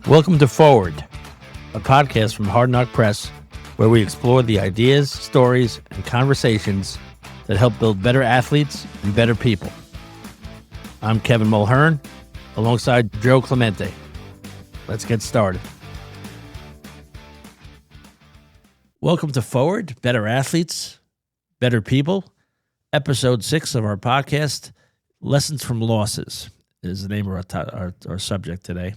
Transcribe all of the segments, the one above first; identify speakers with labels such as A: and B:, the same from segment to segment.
A: Welcome to Forward, a podcast from Hard Knock Press, where we explore the ideas, stories, and conversations that help build better athletes and better people. I'm Kevin Mulhearn, alongside Joe Clemente. Let's get started. Welcome to Forward, Better Athletes, Better People. Episode 6 of our podcast, Lessons from Losses, is the name of our subject today.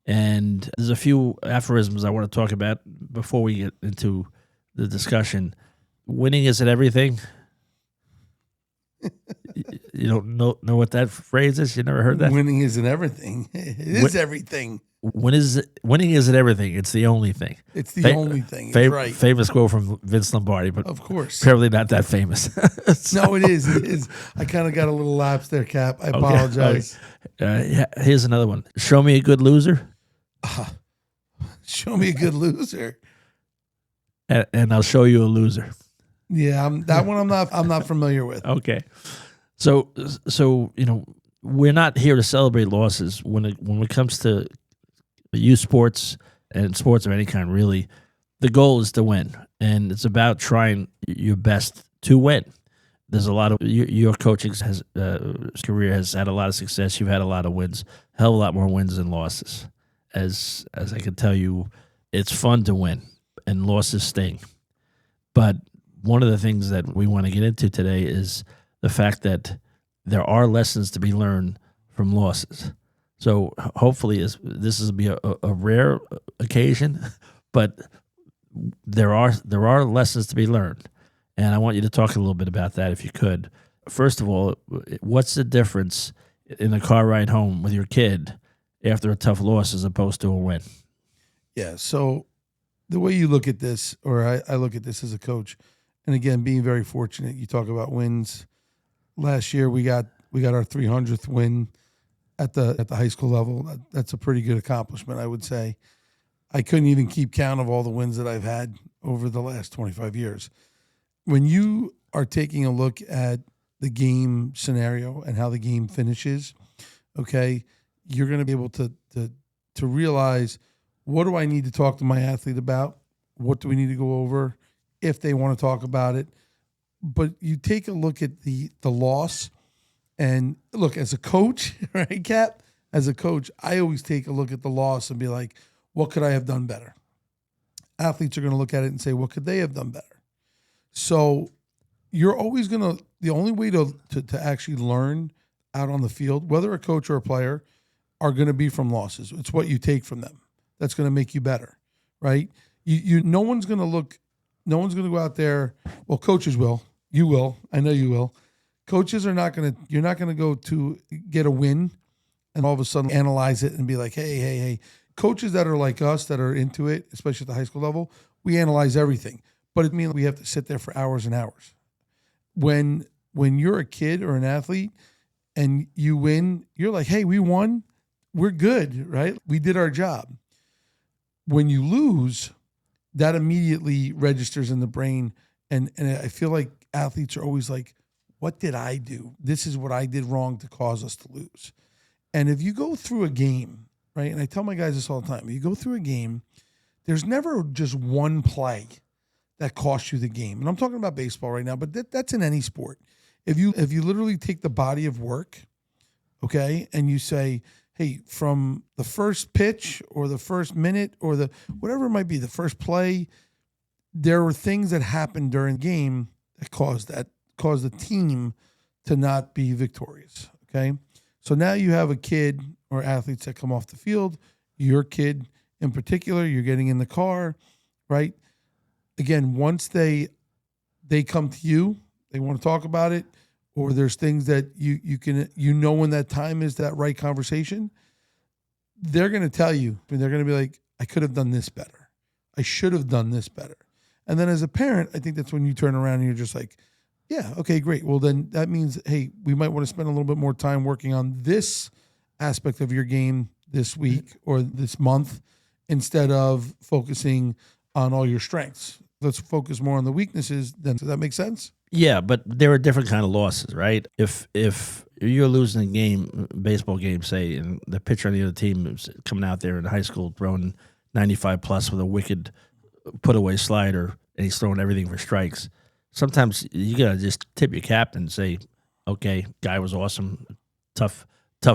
A: And there's a few aphorisms I want to talk about before we get into the discussion. Winning isn't everything. You don't know what that phrase is? You never heard that?
B: Winning isn't everything. It is everything.
A: Winning isn't everything. It's the only thing.
B: It's the only thing. It's right.
A: Famous quote from Vince Lombardi, but
B: of course,
A: apparently not that famous.
B: No, it is. It is. I kind of got a little lapse there, Cap. I apologize.
A: Here's another one. Show me a good loser.
B: Show me a good loser,
A: and I'll show you a loser.
B: Yeah, that one I'm not familiar with.
A: Okay, so we're not here to celebrate losses when it comes to youth sports and sports of any kind. Really, the goal is to win, and it's about trying your best to win. There's a lot of your coaching career has had a lot of success. You've had a lot of wins, hell of a lot more wins than losses. As I can tell you, it's fun to win, and losses sting. But one of the things that we want to get into today is the fact that there are lessons to be learned from losses. So hopefully this will be a rare occasion, but there are lessons to be learned. And I want you to talk a little bit about that if you could. First of all, what's the difference in the car ride home with your kid after a tough loss as opposed to a win?
B: Yeah, so the way you look at this, or I look at this as a coach, and again, being very fortunate, you talk about wins. Last year we got our 300th win at the high school level. That's a pretty good accomplishment, I would say. I couldn't even keep count of all the wins that I've had over the last 25 years. When you are taking a look at the game scenario and how the game finishes, okay, you're going to be able to realize, what do I need to talk to my athlete about? What do we need to go over if they want to talk about it? But you take a look at the loss, and look, as a coach, right, Cap? As a coach, I always take a look at the loss and be like, what could I have done better? Athletes are going to look at it and say, what could they have done better? So you're always going to, the only way to actually learn out on the field, whether a coach or a player, are going to be from losses. It's what you take from them that's going to make you better, right? No one's going to go out there. Well, coaches will. You will. I know you will. Coaches are not going to. You're not going to go to get a win and all of a sudden analyze it and be like, hey. Coaches that are like us, that are into it, especially at the high school level, we analyze everything. But it means we have to sit there for hours and hours. When you're a kid or an athlete and you win, you're like, hey, we won. We're good, right? We did our job. When you lose, that immediately registers in the brain. And I feel like athletes are always like, what did I do? This is what I did wrong to cause us to lose. And if you go through a game, right, and I tell my guys this all the time, if you go through a game, there's never just one play that costs you the game. And I'm talking about baseball right now, but that's in any sport. If you literally take the body of work, okay, and you say, hey, from the first pitch or the first minute or the whatever it might be, the first play, there were things that happened during the game that caused the team to not be victorious. Okay. So now you have a kid or athletes that come off the field, your kid in particular, you're getting in the car, right? Again, once they come to you, they want to talk about it, or there's things that you can when that time is, that right conversation, they're going to tell you, and they're going to be like, I could have done this better. I should have done this better. And then as a parent, I think that's when you turn around and you're just like, yeah, okay, great. Well, then that means, hey, we might want to spend a little bit more time working on this aspect of your game this week or this month instead of focusing on all your strengths. let's focus more on the weaknesses. Then does that make sense?
A: Yeah, but there are different kind of losses, right? If you're losing a game, baseball game, say, and the pitcher on the other team is coming out there in high school throwing 95 plus with a wicked put away slider, and he's throwing everything for strikes. Sometimes you gotta just tip your cap and say, "Okay, guy was awesome, tough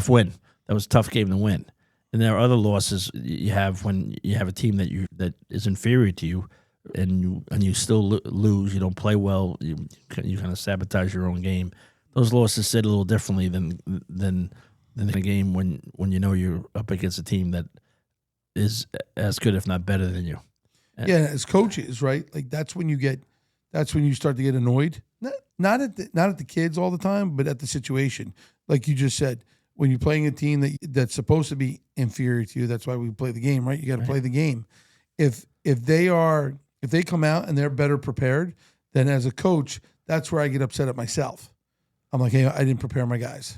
A: win. That was a tough game to win." And there are other losses you have when you have a team that is inferior to you, and you still lose. You don't play well. You kind of sabotage your own game. Those losses sit a little differently than a game when you know you're up against a team that is as good, if not better, than you.
B: Yeah, as coaches, right? Like that's when you start to get annoyed. Not at the kids all the time, but at the situation. Like you just said, when you're playing a team that's supposed to be inferior to you, that's why we play the game, right? You got to play the game. If they come out and they're better prepared, then as a coach, that's where I get upset at myself. I'm like, hey, I didn't prepare my guys,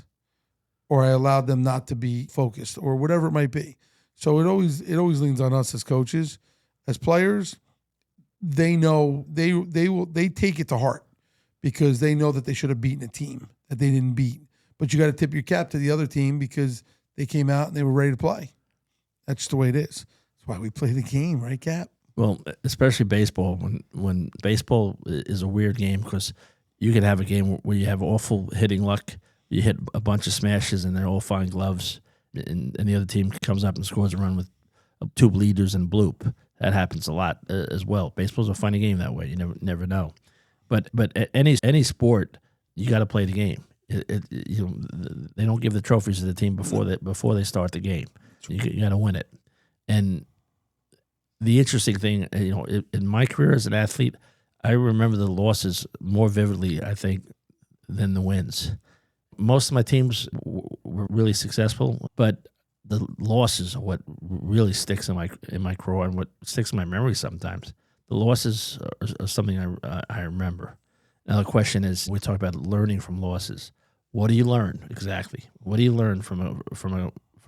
B: or I allowed them not to be focused, or whatever it might be. So it always leans on us as coaches. As players, they know they take it to heart because they know that they should have beaten a team that they didn't beat. But you got to tip your cap to the other team because they came out and they were ready to play. That's just the way it is. That's why we play the game, right, Cap?
A: Well, especially baseball. When baseball is a weird game because you can have a game where you have awful hitting luck. You hit a bunch of smashes and they're all fine gloves, and the other team comes up and scores a run with two bleeders and bloop. That happens a lot as well. Baseball's a funny game that way. You never know. But any sport, you got to play the game. They don't give the trophies to the team before they start the game. You got to win it. And the interesting thing, in my career as an athlete, I remember the losses more vividly, I think, than the wins. Most of my teams were really successful, but the losses are what really sticks in my craw and what sticks in my memory sometimes. The losses are something I remember. Now the question is, we talk about learning from losses. What do you learn exactly? What do you learn from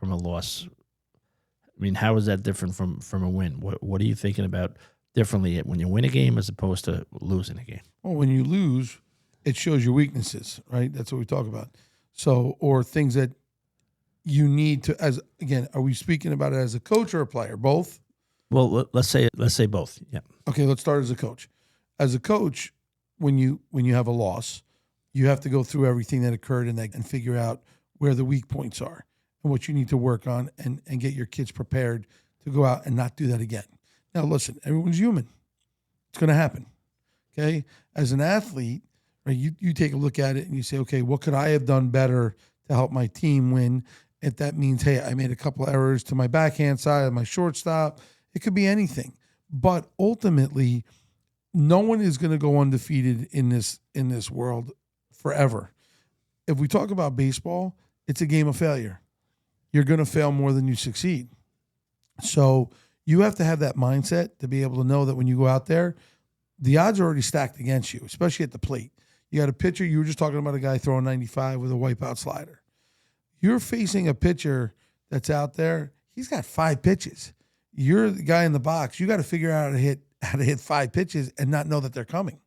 A: a loss? I mean, how is that different from a win? What are you thinking about differently when you win a game as opposed to losing a game?
B: Well, when you lose, it shows your weaknesses, right? That's what we talk about. So, or things that you need to, are we speaking about it as a coach or a player? Both?
A: Well, let's say both. Yeah.
B: Okay, let's start as a coach. As a coach, when you have a loss, you have to go through everything that occurred and figure out where the weak points are and what you need to work on and get your kids prepared to go out and not do that again. Now, listen, everyone's human. It's going to happen. Okay? As an athlete, right, you take a look at it and you say, okay, what could I have done better to help my team win? If that means, hey, I made a couple errors to my backhand side of my shortstop, it could be anything. But ultimately, no one is going to go undefeated in this world forever. If we talk about baseball, it's a game of failure. You're going to fail more than you succeed. So you have to have that mindset to be able to know that when you go out there, the odds are already stacked against you, especially at the plate. You got a pitcher. You were just talking about a guy throwing 95 with a wipeout slider. You're facing a pitcher that's out there. He's got 5 pitches. You're the guy in the box. You got to figure out how to hit 5 pitches and not know that they're coming.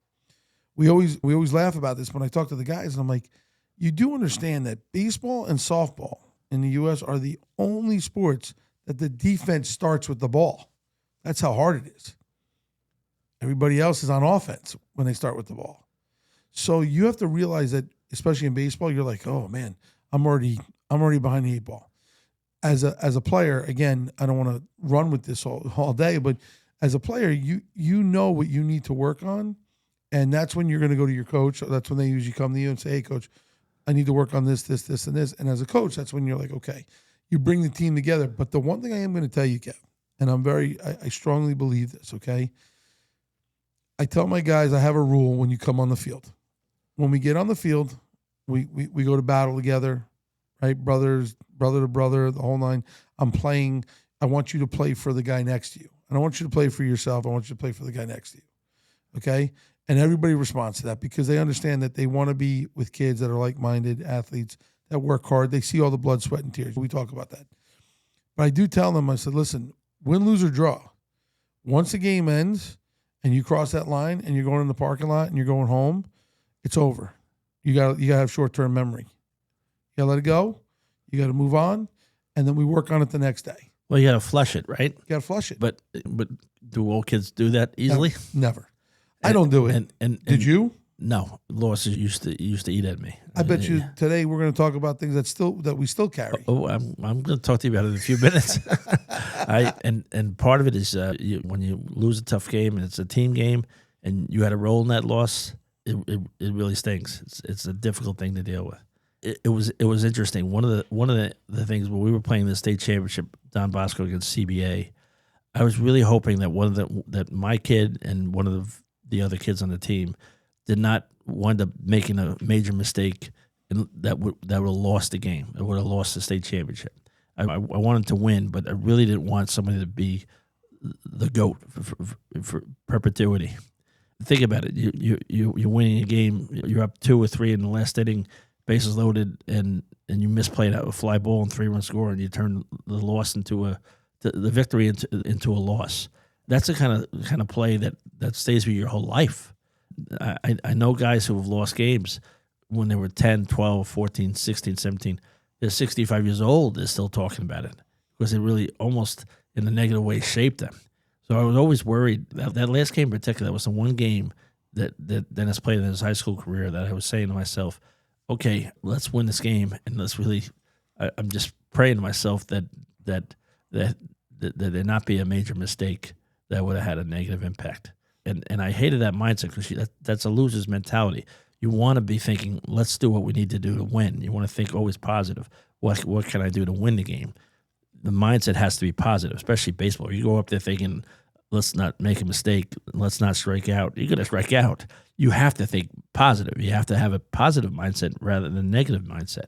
B: We always laugh about this when I talk to the guys, and I'm like, you do understand that baseball and softball in the U.S. are the only sports that the defense starts with the ball. That's how hard it is. Everybody else is on offense when they start with the ball. So you have to realize that, especially in baseball, you're like, oh man, I'm already behind the 8 ball. As a player, again, I don't want to run with this all day, but as a player, you know what you need to work on, and that's when you're going to go to your coach. That's when they usually come to you and say, hey, coach, I need to work on this, and this. And as a coach, that's when you're like, okay, you bring the team together. But the one thing I am going to tell you, Kev, and I strongly believe this, okay? I tell my guys I have a rule when you come on the field. When we get on the field, we go to battle together, right? Brother to brother, the whole nine. I'm playing. I want you to play for the guy next to you. I don't want you to play for yourself. I want you to play for the guy next to you. Okay? And everybody responds to that because they understand that they want to be with kids that are like-minded athletes that work hard. They see all the blood, sweat, and tears. We talk about that. But I do tell them, I said, listen, win, lose, or draw. Once the game ends and you cross that line and you're going in the parking lot and you're going home, it's over. You got to have short-term memory. You got to let it go. You got to move on, and then we work on it the next day.
A: Well, you got to flush it, right?
B: You got to flush it.
A: But do all kids do that easily?
B: Never. I don't do it. And did you?
A: No, losses used to eat at me.
B: I bet you today we're going to talk about things that we still carry.
A: Oh, I'm going to talk to you about it in a few minutes. And part of it is when you lose a tough game and it's a team game and you had a role in that loss, it really stings. It's a difficult thing to deal with. It was interesting. One of the things when we were playing the state championship, Don Bosco against CBA, I was really hoping that that my kid and one of the other kids on the team did not wind up making a major mistake that would have lost the game. It would have lost the state championship. I wanted to win, but I really didn't want somebody to be the GOAT for perpetuity. Think about it. You're winning a game. You're up 2 or 3 in the last inning, bases loaded, and you misplayed out a fly ball and 3-run score, and you turn the loss into the victory into a loss. That's the kind of play that stays with you your whole life. I know guys who have lost games when they were 10, 12, 14, 16, 17. They're 65 years old. They're still talking about it because it really almost in a negative way shaped them. So I was always worried that last game in particular, that was the one game that Dennis played in his high school career that I was saying to myself, okay, let's win this game, and let's really. I'm just praying to myself that there not be a major mistake that would have had a negative impact. And I hated that mindset because that's a loser's mentality. You want to be thinking, let's do what we need to do to win. You want to think always positive. What can I do to win the game? The mindset has to be positive, especially baseball. You go up there thinking, let's not make a mistake. Let's not strike out. You're going to strike out. You have to think positive. You have to have a positive mindset rather than a negative mindset.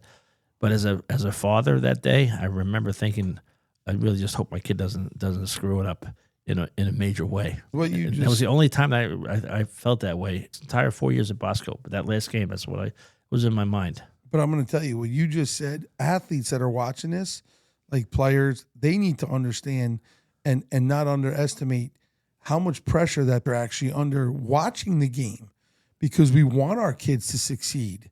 A: But as a father that day, I remember thinking, I really just hope my kid doesn't screw it up in a major way. That was the only time I felt that way. It's entire 4 years at Bosco, but that last game, that's what was in my mind.
B: But I'm going to tell you what you just said. Athletes that are watching this, like players, they need to understand and not underestimate how much pressure that they're actually under watching the game, because we want our kids to succeed.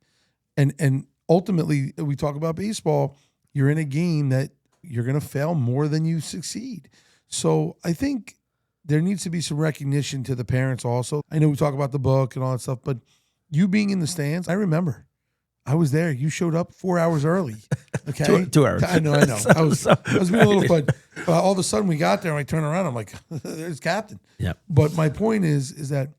B: And ultimately, we talk about baseball, you're in a game that you're going to fail more than you succeed. So I think there needs to be some recognition to the parents also. I know we talk about the book and all that stuff, but you being in the stands, I remember. I was there. You showed up 4 hours early. Okay,
A: 2 hours.
B: I know. I was being a little fun. But all of a sudden we got there and I turn around. I'm like, there's Captain.
A: Yeah.
B: But my point is that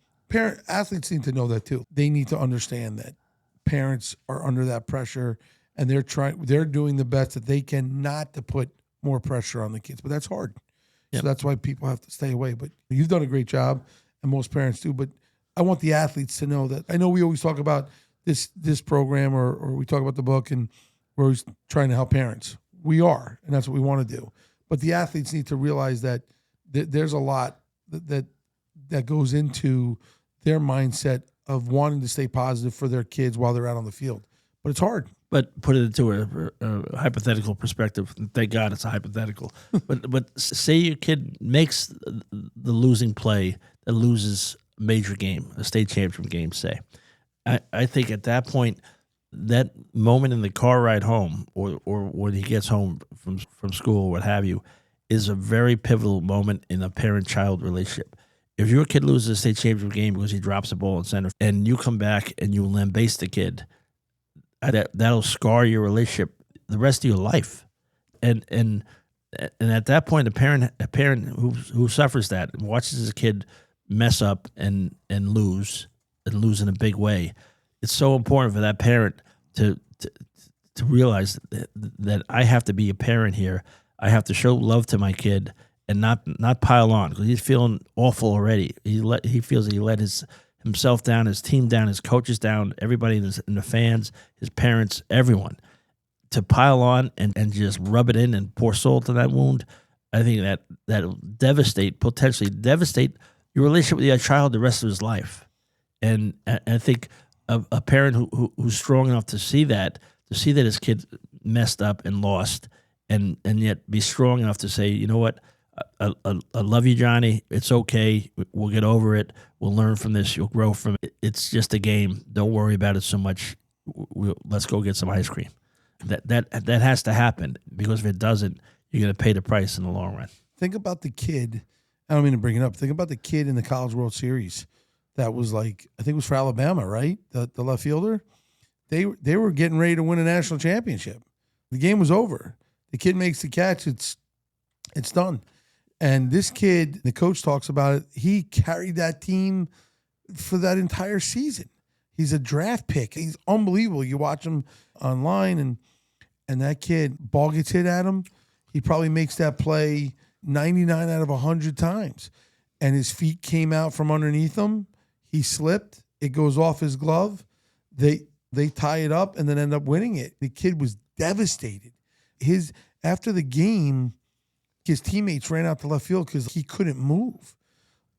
B: athletes need to know that too. They need to understand that parents are under that pressure and they're doing the best that they can not to put more pressure on the kids. But that's hard. Yep. So that's why people have to stay away. But you've done a great job, and most parents do. But I want the athletes to know that. I know we always talk about this program or we talk about the book, and we're always trying to help parents. We are, and that's what we want to do. But the athletes need to realize that there's a lot that goes into their mindset of wanting to stay positive for their kids while they're out on the field. But it's hard.
A: But put it into a hypothetical perspective. Thank God it's a hypothetical. but say your kid makes the losing play that loses a major game, a state championship game, say. I think at that point, that moment in the car ride home or when he gets home from school or what have you is a very pivotal moment in a parent-child relationship. If your kid loses a state championship game because he drops a ball in center and you come back and you lambaste the kid, that'll scar your relationship the rest of your life, and at that point, a parent who suffers that and watches his kid mess up and lose in a big way, it's so important for that parent to realize that I have to be a parent here. I have to show love to my kid and not pile on because he's feeling awful already. He feels that he let himself down, his team down, his coaches down, everybody in the fans, his parents, everyone, to pile on and just rub it in and pour salt in that wound. I think that'll potentially devastate your relationship with your child the rest of his life. And I think a parent who's strong enough to see that his kid messed up and lost, and yet be strong enough to say, you know what, I love you, Johnny. It's okay. We'll get over it. We'll learn from this. You'll grow from it. It's just a game. Don't worry about it so much. Let's go get some ice cream. That has to happen, because if it doesn't, you're going to pay the price in the long run.
B: Think about the kid. I don't mean to bring it up. Think about the kid in the College World Series. That was I think it was for Alabama, right? The left fielder. They were getting ready to win a national championship. The game was over. The kid makes the catch. It's done. And this kid, the coach talks about it. He carried that team for that entire season. He's a draft pick. He's unbelievable. You watch him online, and that kid, ball gets hit at him. He probably makes that play 99 out of 100 times. And his feet came out from underneath him. He slipped. It goes off his glove. They tie it up and then end up winning it. The kid was devastated. After the game, his teammates ran out to left field because he couldn't move.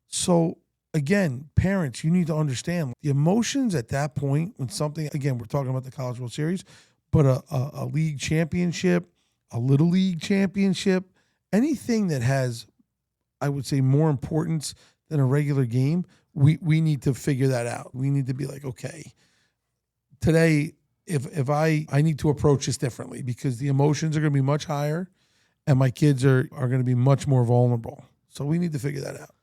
B: So again, parents, you need to understand the emotions at that point when something, again, we're talking about the College World Series, but a league championship, a little league championship, anything that has, I would say, more importance than a regular game, we need to figure that out. We need to be like, okay, today, if I need to approach this differently, because the emotions are going to be much higher and my kids are going to be much more vulnerable. So we need to figure that out.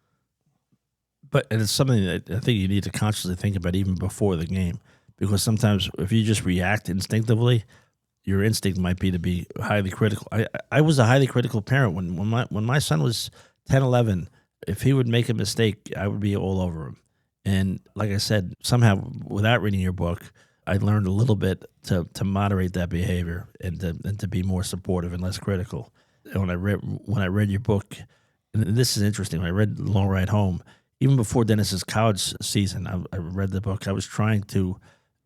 A: And it's something that I think you need to consciously think about even before the game, because sometimes if you just react instinctively, your instinct might be to be highly critical. I was a highly critical parent when my son was 10, 11. If he would make a mistake, I would be all over him. And like I said, somehow without reading your book, I learned a little bit to moderate that behavior and to be more supportive and less critical. And when I read your book, and this is interesting, when I read Long Ride Home, even before Dennis's college season, I read the book. I was trying to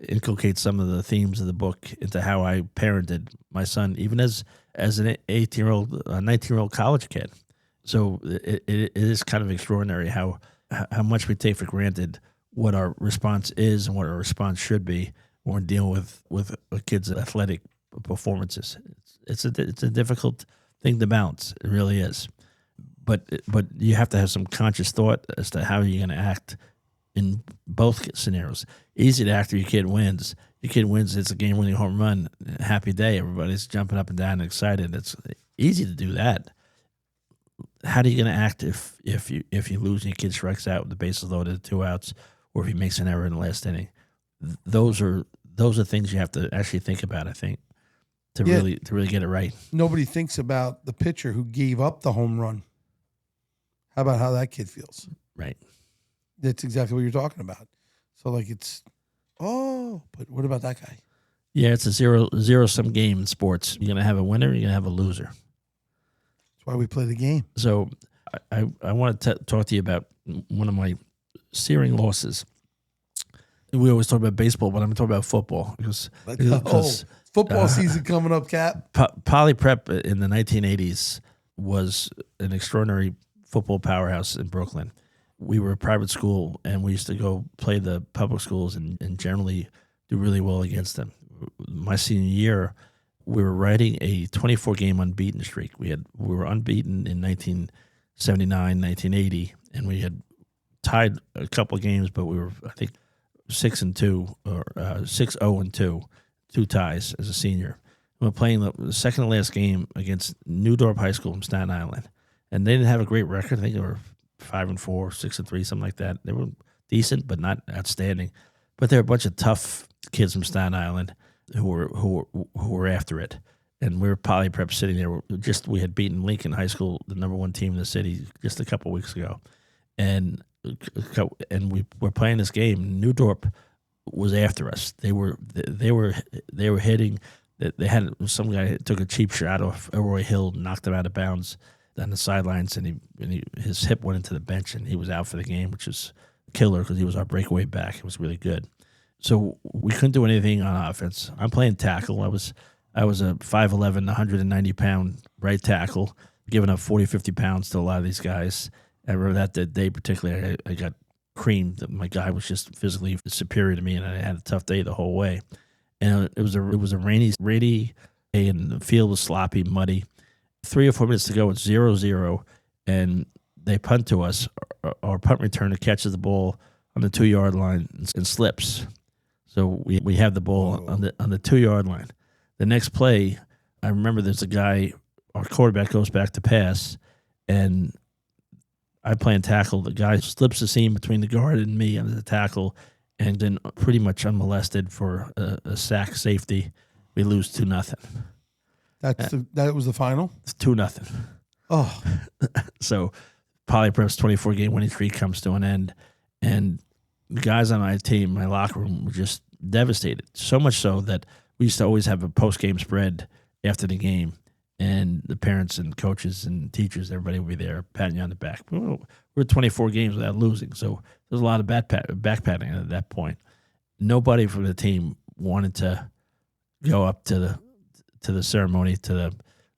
A: inculcate some of the themes of the book into how I parented my son, even as an 19-year-old college kid. So it is kind of extraordinary how much we take for granted what our response is and what our response should be when we're dealing with a kid's athletic performances. It's a difficult thing to balance. It really is. But you have to have some conscious thought as to how you're going to act in both scenarios. Easy to act if your kid wins. Your kid wins, it's a game-winning home run. Happy day. Everybody's jumping up and down and excited. It's easy to do that. How are you going to act if you lose and your kid strikes out with the bases loaded, 2 outs, or if he makes an error in the last inning? Those are things you have to actually think about, I think, to really get it right. Nobody
B: thinks about the pitcher who gave up the home run. How about how that kid feels?
A: Right.
B: That's exactly what you're talking about. So but what about that guy?
A: Yeah, it's a zero-sum game in sports. You're going to have a winner, you're going to have a loser.
B: That's why we play the game.
A: So I want to talk to you about one of my searing losses. We always talk about baseball, but I'm going to talk about football. Because
B: football season coming up, Cap.
A: Poly Prep in the 1980s was an extraordinary football powerhouse in Brooklyn. We were a private school, and we used to go play the public schools and generally do really well against them. My senior year, we were riding a 24-game unbeaten streak. We were unbeaten in 1979, 1980, and we had tied a couple of games, but we were, I think, 6-2 or 6-0-2, 2 ties as a senior. We were playing the second to last game against New Dorp High School in Staten Island, and they didn't have a great record. I think they were 5-4, 6-3, something like that. They were decent, but not outstanding. But they were a bunch of tough kids from Staten Island who were after it. And we were Poly Prep sitting there. We had beaten Lincoln High School, the number 1 team in the city, just a couple of weeks ago. And we were playing this game. New Dorp was after us. They were hitting. They had some guy took a cheap shot off Elroy Hill, knocked him out of bounds on the sidelines, and his hip went into the bench, and he was out for the game, which is killer because he was our breakaway back. It was really good. So we couldn't do anything on offense. I'm playing tackle. I was a 5'11", 190-pound right tackle, giving up 40, 50 pounds to a lot of these guys. I remember that day particularly, I got creamed. My guy was just physically superior to me, and I had a tough day the whole way. And it was a rainy day, and the field was sloppy, muddy. 3 or 4 minutes to go, it's 0-0, and they punt to us. Our punt returner catches the ball on the 2-yard line and slips. So we have the ball on the 2-yard line. The next play, I remember there's a guy, our quarterback goes back to pass, and I play in tackle. The guy slips the seam between the guard and me under the tackle, and then pretty much unmolested for a sack safety. We lose 2-0.
B: That was the final?
A: It's 2-0.
B: Oh.
A: So Polyprep's 24-game winning streak comes to an end, and the guys on my team, my locker room, were just devastated. So much so that we used to always have a post-game spread after the game, and the parents and coaches and teachers, everybody would be there patting you on the back. We're 24 games without losing, so there's a lot of back patting at that point. Nobody from the team wanted to go up to the ceremony, to the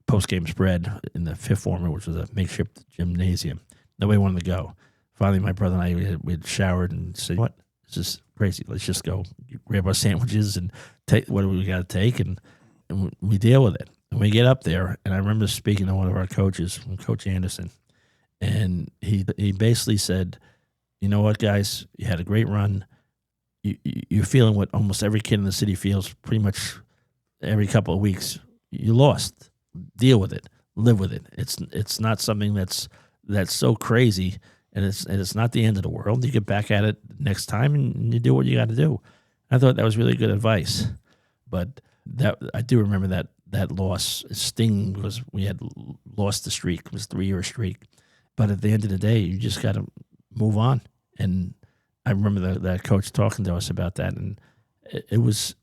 A: post-game spread in the Fifth Former, which was a makeshift gymnasium. Nobody wanted to go. Finally, my brother and I, we had showered and said, "What? This is crazy. Let's just go grab our sandwiches and take what we got to take, and we deal with it." And we get up there, and I remember speaking to one of our coaches, Coach Anderson, and he basically said, "You know what, guys? You had a great run. You're feeling what almost every kid in the city feels pretty much every couple of weeks. You lost. Deal with it. Live with it. It's not something that's so crazy." And it's not the end of the world. You get back at it next time, and you do what you got to do. I thought that was really good advice. But that I do remember that loss. Sting was, we had lost the streak. It was a 3-year streak. But at the end of the day, you just got to move on. And I remember that coach talking to us about that, and it was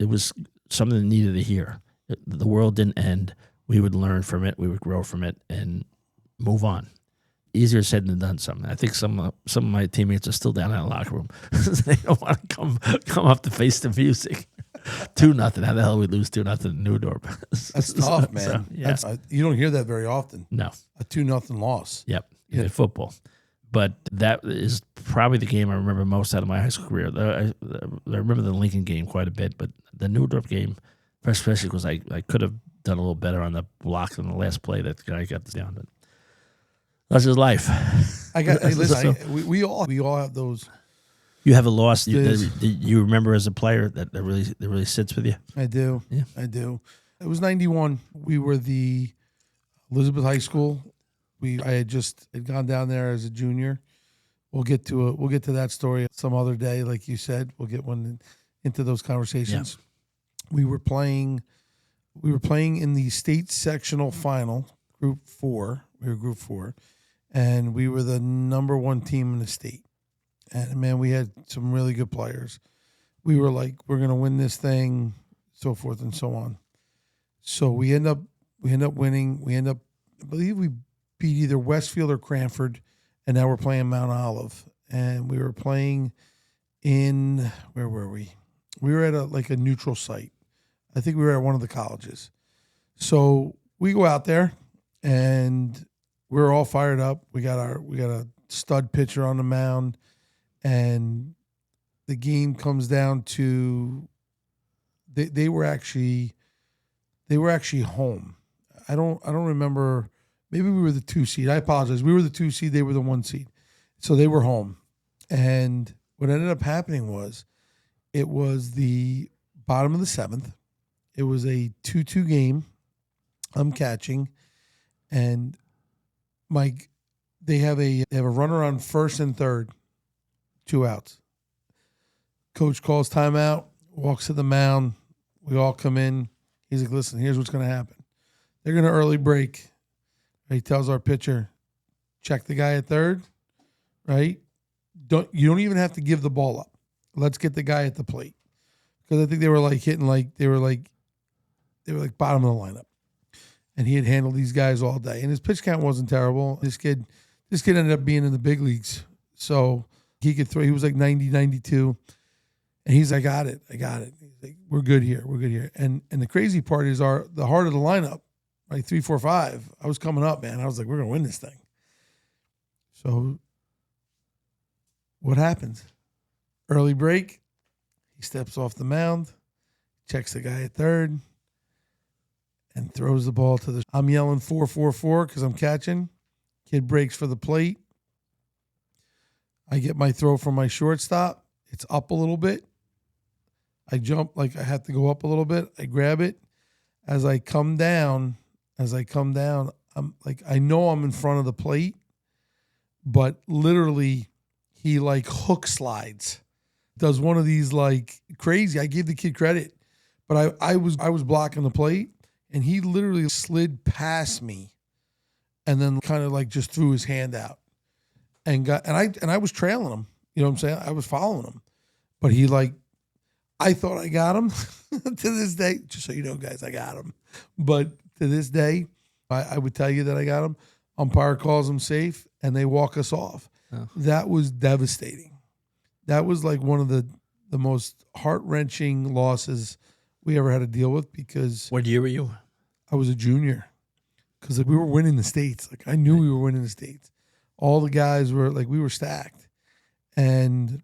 A: something that needed to hear. The world didn't end. We would learn from it. We would grow from it and move on. Easier said than done. Something. I think some of my teammates are still down in the locker room. They don't want to come up to face the music. 2-0. How the hell we lose 2-0 in Newdorp?
B: That's tough, man.
A: So, yeah.
B: You don't hear that very often.
A: No.
B: A 2-0 loss.
A: Yep. In football. But that is probably the game I remember most out of my high school career. I remember the Lincoln game quite a bit, but the Newdorp game, especially because I could have done a little better on the block than the last play that the guy got down. But that's his life.
B: We all have those.
A: You have a loss you remember as a player that really sits with you?
B: I do.
A: Yeah.
B: I do. It was 91. We were the Elizabeth High School. I had gone down there as a junior. We'll get to that story some other day, like you said. We'll get into those conversations. Yeah. We were playing in the state sectional final, Group 4. We were Group 4. And we were the number 1 team in the state. And, man, we had some really good players. We were like, we're going to win this thing, so forth and so on. So we end up winning. I believe we beat either Westfield or Cranford, and now we're playing Mount Olive. And we were playing in, where were we? We were at a neutral site. I think we were at one of the colleges. So we go out there, and we're all fired up. We got a stud pitcher on the mound, and the game comes down to they were actually home. I don't remember. Maybe we were the 2 seed. I apologize. We were the 2 seed. They were the 1 seed. So they were home. And what ended up happening was it was the bottom of the 7th. It was a 2-2 game. I'm catching, and they have a runner on first and third, 2 outs. Coach calls timeout, walks to the mound. We all come in. He's like, "Listen, here's what's going to happen. They're going to early break." He tells our pitcher, "Check the guy at third, right? You don't even have to give the ball up. Let's get the guy at the plate." Because I think they were bottom of the lineup. And he had handled these guys all day. And his pitch count wasn't terrible. This kid ended up being in the big leagues. So he could throw. He was like 90, 92. And he's like, I got it. He's like, we're good here. And the crazy part is the heart of the lineup, like 3, 4, 5. I was coming up, man. I was like, we're going to win this thing. So what happens? Early break. He steps off the mound, checks the guy at third, and throws the ball to I'm yelling 4-4-4 because I'm catching. Kid breaks for the plate. I get my throw from my shortstop. It's up a little bit. I jump like I have to go up a little bit. I grab it. As I come down, I'm like, I know I'm in front of the plate, but literally he like hook slides. Does one of these like crazy. I give the kid credit, but I was blocking the plate and he literally slid past me and then kind of like just threw his hand out and I was trailing him. You know what I'm saying? I was following him. But he like, I thought I got him to this day. Just so you know, guys, I got him. But to this day, I would tell you that I got him. Umpire calls him safe, and they walk us off. Oh. That was devastating. That was like one of the most heart-wrenching losses we ever had to deal with because...
A: What year were you?
B: I was a junior because we were winning the states. Like I knew we were winning the states. All the guys were like, we were stacked. And...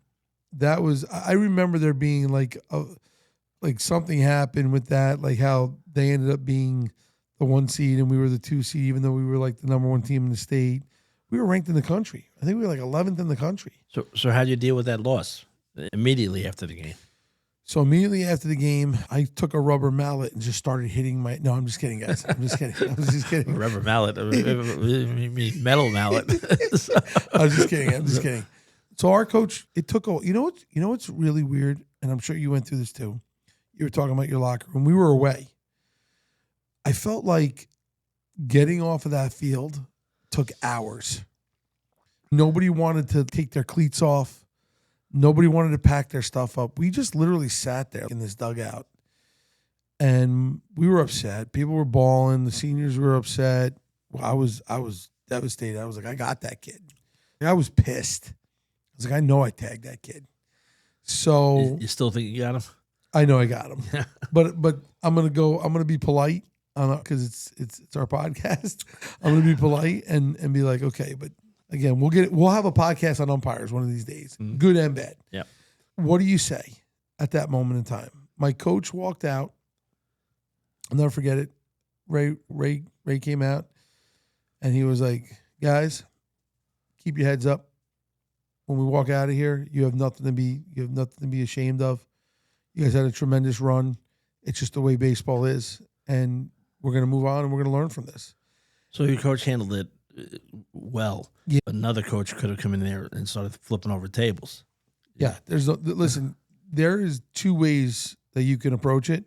B: that was, I remember there being like something happened with that, like how they ended up being the 1 seed and we were the 2 seed, even though we were like the number 1 team in the state. We were ranked in the country. I think we were like 11th in the country.
A: So how did you deal with that loss immediately after the game?
B: So immediately after the game, I took a rubber mallet and just started hitting my, no, I'm just kidding, guys. I'm just kidding. I was just kidding.
A: Rubber mallet, metal mallet.
B: I was just kidding. I'm just kidding. So our coach, it took a, you know what's really weird, and I'm sure you went through this too. You were talking about your locker room. We were away. I felt like getting off of that field took hours. Nobody wanted to take their cleats off. Nobody wanted to pack their stuff up. We just literally sat there in this dugout, and we were upset. People were bawling. The seniors were upset. I was devastated. I was like, I got that kid. I was pissed. I was like, I know I tagged that kid. So
A: you still think you got him?
B: I know I got him. but I'm gonna be polite because it's our podcast. I'm gonna be polite and be like, okay, but again, we'll have a podcast on umpires one of these days. Good and bad.
A: Yeah.
B: What do you say at that moment in time? My coach walked out. I'll never forget it. Ray came out and he was like, guys, keep your heads up. When we walk out of here, you have nothing to be ashamed of. You guys had a tremendous run. It's just the way baseball is, and we're going to move on and we're going to learn from this.
A: So your coach handled it well.
B: Yeah.
A: Another coach could have come in there and started flipping over tables.
B: Yeah. Listen, there is 2 ways that you can approach it.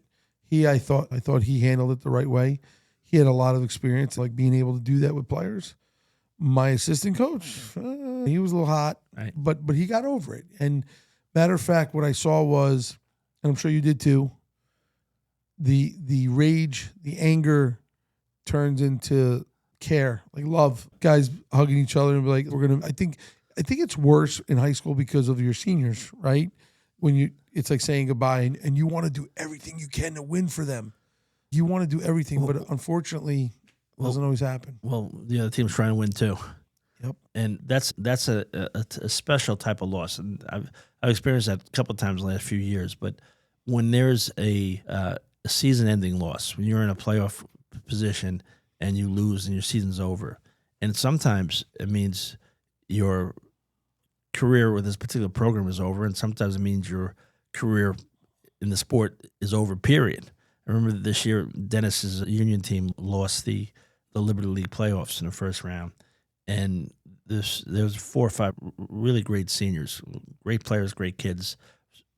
B: I thought he handled it the right way. He had a lot of experience, like being able to do that with players. My assistant coach, he was a little hot,
A: right,
B: but he got over it. And matter of fact, what I saw was, and I'm sure you did too, the rage, the anger turns into care, like love. Guys hugging each other and be like, I think it's worse in high school because of your seniors, right? When it's like saying goodbye and you want to do everything you can to win for them. You want to do everything, but unfortunately, doesn't always happen.
A: Well, the other team's trying to win too.
B: Yep.
A: And that's a special type of loss, and I've experienced that a couple of times in the last few years. But when there's a season-ending loss, when you're in a playoff position and you lose and your season's over, and sometimes it means your career with this particular program is over, and sometimes it means your career in the sport is over. Period. I remember this year, Dennis's Union team lost the Liberty League playoffs in the first round. And there was 4 or 5 really great seniors, great players, great kids,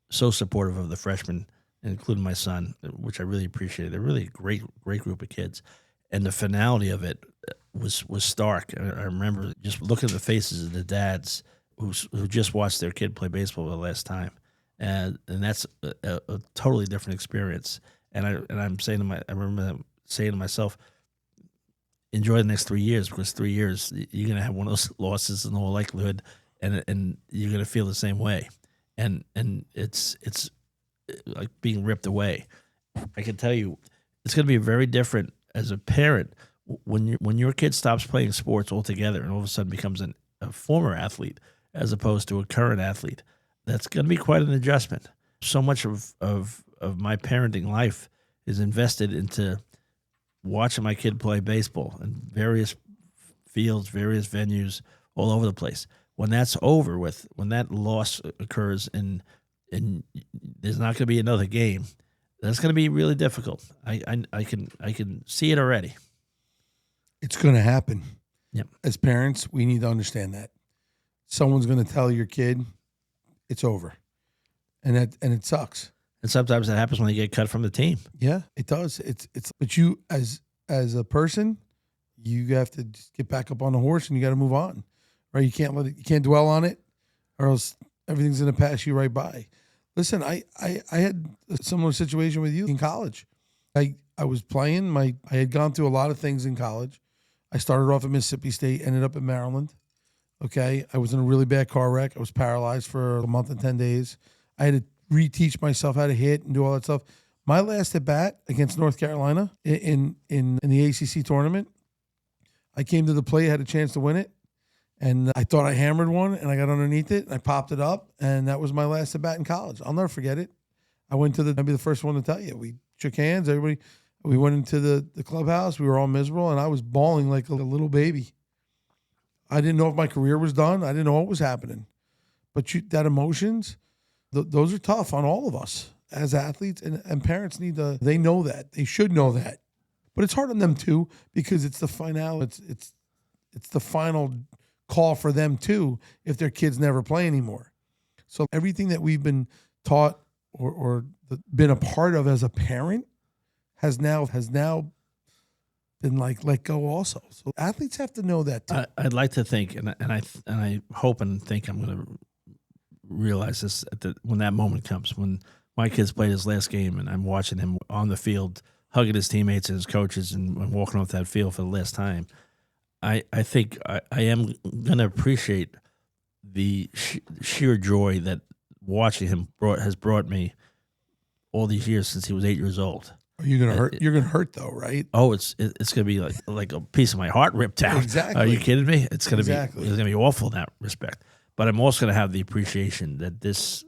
A: so supportive of the freshmen, including my son, which I really appreciated. They're really a great group of kids. And the finality of it was stark. I remember just looking at the faces of the dads who just watched their kid play baseball for the last time. And that's a totally different experience. And I'm saying I remember saying to myself, enjoy the next 3 years, because 3 years you're gonna have one of those losses in all likelihood, and you're gonna feel the same way, and it's like being ripped away. I can tell you, it's gonna be very different as a parent when your kid stops playing sports altogether and all of a sudden becomes a former athlete as opposed to a current athlete. That's gonna be quite an adjustment. So much of my parenting life is invested into watching my kid play baseball in various fields, various venues, all over the place. When that's over with, when that loss occurs, and there's not going to be another game, that's going to be really difficult. I can see it already.
B: It's going to happen.
A: Yep.
B: As parents, we need to understand that someone's going to tell your kid it's over, and it sucks.
A: And sometimes that happens when they get cut from the team.
B: Yeah, it does. It's but you as a person, you have to just get back up on the horse and you got to move on, right? You can't dwell on it, or else everything's going to pass you right by. Listen, I had a similar situation with you in college. I was playing. I had gone through a lot of things in college. I started off at Mississippi State, ended up in Maryland. Okay, I was in a really bad car wreck. I was paralyzed for a month and 10 days. I had to reteach myself how to hit and do all that stuff. My last at bat against North Carolina in the ACC tournament, I came to the plate, had a chance to win it, and I thought I hammered one, and I got underneath it, and I popped it up, and that was my last at bat in college. I'll never forget it. I'll be the first one to tell you. We shook hands, everybody. We went into the clubhouse. We were all miserable, and I was bawling like a little baby. I didn't know if my career was done. I didn't know what was happening. But that emotions, those are tough on all of us as athletes, and parents they know that. They should know that. But it's hard on them too, because it's the final it's the final call for them too if their kids never play anymore. So everything that we've been taught or been a part of as a parent has now been let go also. So athletes have to know that too.
A: I'd like to think, and I hope and think I'm going to realize this when that moment comes, when my kids played his last game and I'm watching him on the field hugging his teammates and his coaches and walking off that field for the last time. I think I am going to appreciate the sheer joy that watching him has brought me all these years since he was 8 years old.
B: Are you gonna hurt? You're gonna hurt though, right?
A: Oh, it's gonna be like a piece of my heart ripped out.
B: Exactly.
A: Are you kidding me? It's gonna be awful in that respect. But I'm also gonna have the appreciation that this,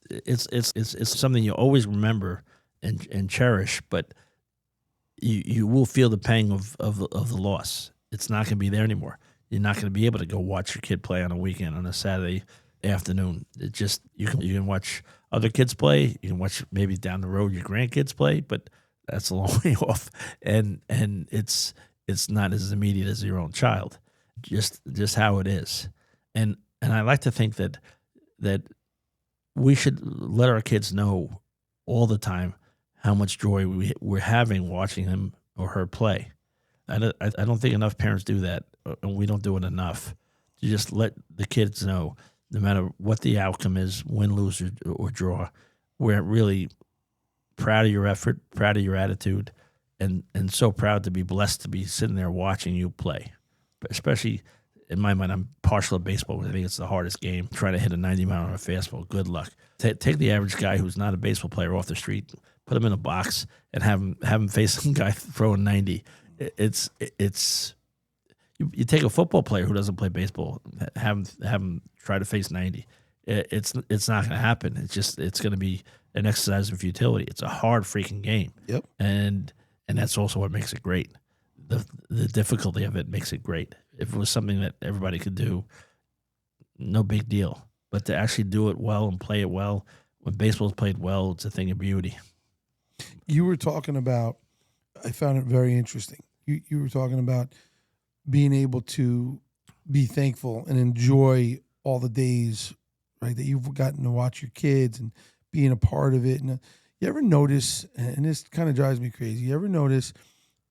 A: it's something you always remember and cherish. But you will feel the pang of the loss. It's not gonna be there anymore. You're not gonna be able to go watch your kid play on a weekend, on a Saturday afternoon. It just you can watch other kids play. You can watch maybe down the road your grandkids play, but that's a long way off, and it's not as immediate as your own child. Just how it is, and I like to think that we should let our kids know all the time how much joy we're having watching him or her play. I don't think enough parents do that, and we don't do it enough. To just let the kids know, no matter what the outcome is, win, lose, or draw, we're really proud of your effort, proud of your attitude, and so proud to be blessed to be sitting there watching you play. But especially in my mind, I'm partial to baseball because I think it's the hardest game. Trying to hit a 90-mile-an-hour fastball, good luck. Take the average guy who's not a baseball player off the street, put him in a box, and have him face some guy throwing 90. It's you take a football player who doesn't play baseball, have him try to face 90. It's not going to happen. It's going to be an exercise in futility. It's a hard freaking game.
B: Yep.
A: And that's also what makes it great. The difficulty of it makes it great. If it was something that everybody could do, no big deal. But to actually do it well and play it well, when baseball's played well, it's a thing of beauty.
B: You were talking about, I found it very interesting. You were talking about being able to be thankful and enjoy all the days, right, that you've gotten to watch your kids and being a part of it. And you ever notice, and this kind of drives me crazy, you ever notice,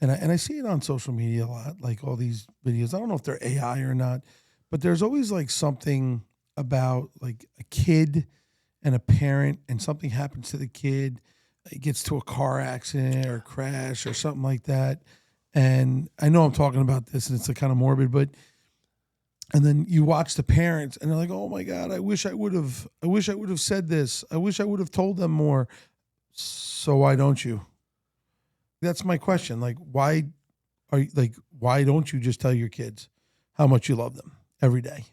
B: and I see it on social media a lot, like all these videos. I don't know if they're AI or not, but there's always like something about like a kid and a parent, and something happens to the kid. It gets to a car accident or a crash or something like that. And I know I'm talking about this and it's a kind of morbid, but and then you watch the parents and they're like, "Oh my God, I wish I would have said this. I wish I would have told them more." So why don't you? That's my question. Like, why don't you just tell your kids how much you love them every day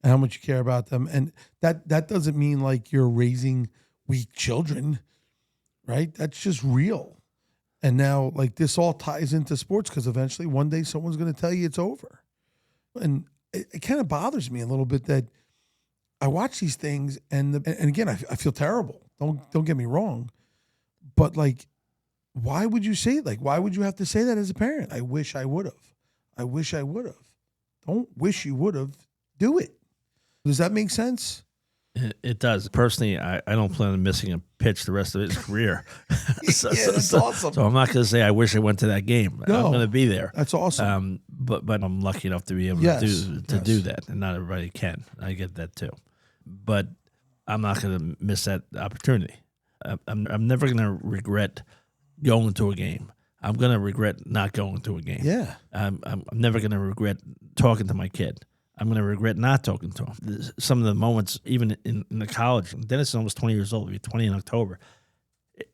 B: and how much you care about them? And that doesn't mean like you're raising weak children, right? That's just real. And now, like, this all ties into sports because eventually one day someone's going to tell you it's over. And it kind of bothers me a little bit that I watch these things and again, I feel terrible. Don't get me wrong. But, like, why would you say it? Like, why would you have to say that as a parent? I wish I would have. I wish I would have. Don't wish you would have. Do it. Does that make sense?
A: It does. Personally, I don't plan on missing a pitch the rest of his career.
B: That's awesome.
A: So I'm not going to say I wish I went to that game.
B: No,
A: I'm going to be there.
B: That's awesome.
A: But I'm lucky enough to be able to do that, and not everybody can. I get that too. But I'm not going to miss that opportunity. I'm never going to regret going to a game. I'm going to regret not going to a game.
B: Yeah.
A: I'm never going to regret talking to my kid. I'm going to regret not talking to him. Some of the moments, even in the college, Dennis is almost 20 years old. He'll be 20 in October.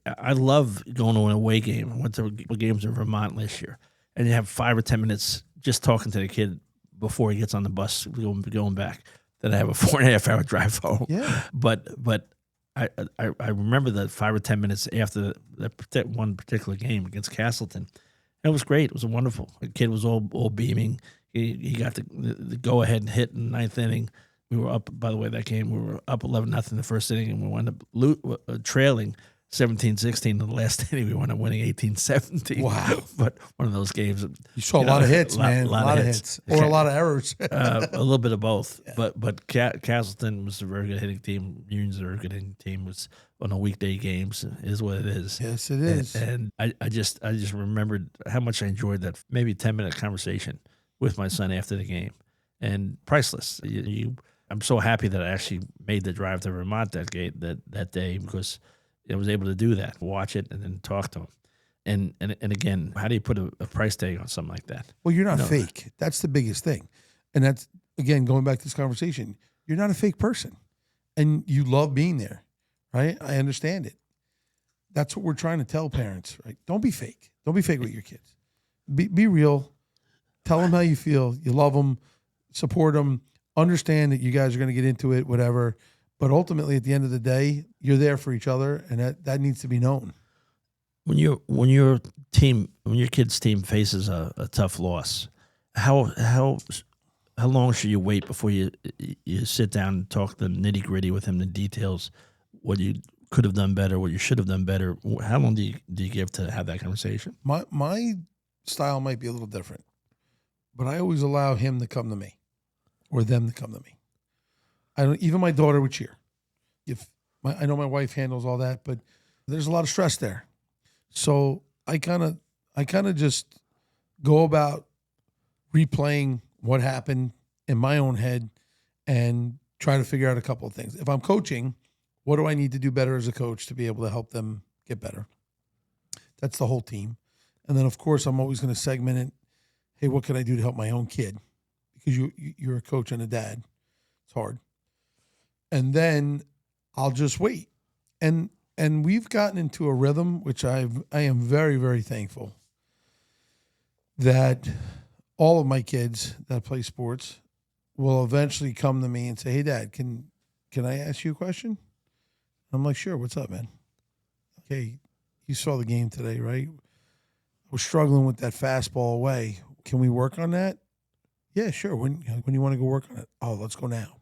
A: I love going to an away game. I went to games in Vermont last year. And you have 5 or 10 minutes just talking to the kid before he gets on the bus going back. Then I have a 4.5 hour drive home.
B: Yeah.
A: But I remember the 5 or 10 minutes after that one particular game against Castleton. It was great. It was wonderful. The kid was all beaming. He got the go ahead and hit in the ninth inning. We were up, by the way, that game. We were up 11-0 in the first inning, and we wound up trailing 17-16 in the last inning. We wound up winning 18-17.
B: Wow.
A: But one of those games.
B: You saw a lot of hits, man. A lot of hits. Or a lot of errors.
A: A little bit of both. Yeah. But Castleton was a very good hitting team. Union's a very good hitting team. Was on the weekday games is what it is.
B: Yes, it is.
A: And I just remembered how much I enjoyed that maybe 10-minute conversation with my son after the game, and priceless. I'm so happy that I actually made the drive to Vermont that day because I was able to do that, watch it, and then talk to him. And again, how do you put a price tag on something like that?
B: Well, you're not fake. That's the biggest thing. And that's, again, going back to this conversation, you're not a fake person. And you love being there, right? I understand it. That's what we're trying to tell parents, right? Don't be fake. Don't be fake with your kids. Be real. Tell them how you feel. You love them, support them, understand that you guys are going to get into it, whatever. But ultimately, at the end of the day, you're there for each other, and that needs to be known.
A: When your kid's team faces a tough loss, how long should you wait before you sit down and talk the nitty gritty with him, the details, what you could have done better, what you should have done better? How long do you give to have that conversation?
B: My style might be a little different. But I always allow him to come to me or them to come to me. Even my daughter would cheer. I know my wife handles all that, but there's a lot of stress there. So I kind of just go about replaying what happened in my own head and try to figure out a couple of things. If I'm coaching, what do I need to do better as a coach to be able to help them get better? That's the whole team. And then, of course, I'm always going to segment it. Hey, what can I do to help my own kid? Because you're a coach and a dad. It's hard. And then I'll just wait. And we've gotten into a rhythm, which I am very, very thankful that all of my kids that play sports will eventually come to me and say, hey, Dad, can I ask you a question? I'm like, sure. What's up, man? Okay, you saw the game today, right? I was struggling with that fastball away. Can we work on that? Yeah, sure. When you want to go work on it? Oh, let's go now.